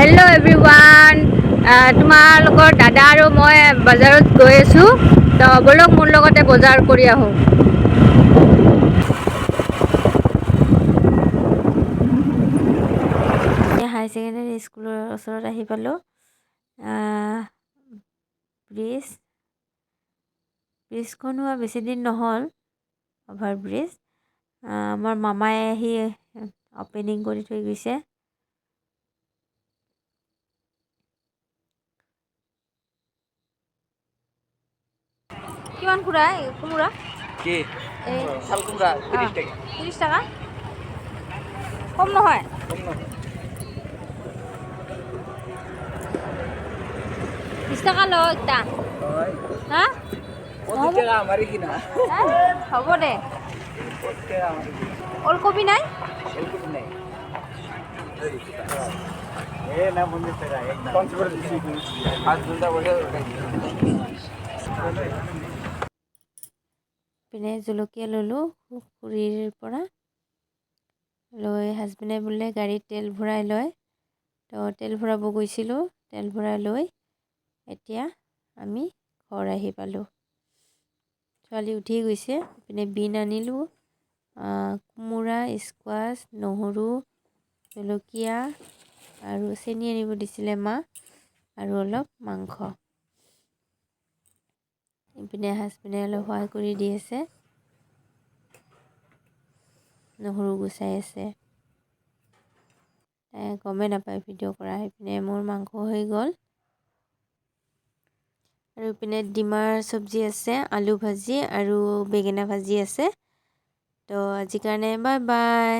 Hello' everyone, তোমালোকৰ দাদা আৰু মই বজাৰত গৈ আছোঁ। তো ব'লক মোৰ লগতে বজাৰ কৰি আহোঁ। হাই ছেকেণ্ডেৰী স্কুলৰ ওচৰত আহি পালোঁ। ব্ৰিজখন হোৱা বেছি দিন নহ'ল, অভাৰ ব্ৰিজ। আমাৰ মামাই আহি অপেনিং কৰি থৈ গৈছে। কিমান খুৰা কোমোৰা? কি চাল কুমড়া 30 টাকা। 30 টাকা, কম নহয়? কম নহয়। 20 টাকা ল একটা। হয় হা 25 টাকা আমারই কিনা। হ'ব দে। 25 টাকা আমারই কিনা। ওলকবি নাই? ওলকবি নাই। এ না 50 টাকা একদম। 50 করে দিছি। 5 ঘন্টা বসে পিনে জলকীয়া ল'লোঁ খুৰীৰ পৰা। লৈ হাজবেণ্ডে বোলে গাড়ীত তেল ভৰাই লয়। তো তেল ভৰাব গৈছিলোঁ, তেল ভৰাই লৈ এতিয়া আমি ঘৰ আহি পালোঁ। ছোৱালী উঠি গৈছে। পিনে বিন আনিলোঁ, কোমোৰা, স্কোৱাচ, নহৰু, জলকীয়া আৰু চেনি আনিব দিছিলে মা, আৰু অলপ মাংস। ইপিনে হাজবেণ্ডে অলপ সহায় কৰি দি আছে, নহৰু গুচাই আছে। গমেই নাপায় ভিডিঅ' কৰা। সেইপিনে মোৰ মাংস হৈ গ'ল, আৰু ইপিনে ডিমাৰ চব্জি আছে, আলু ভাজি আৰু বেঙেনা ভাজি আছে। তো আজিৰ কাৰণে বাই বাই।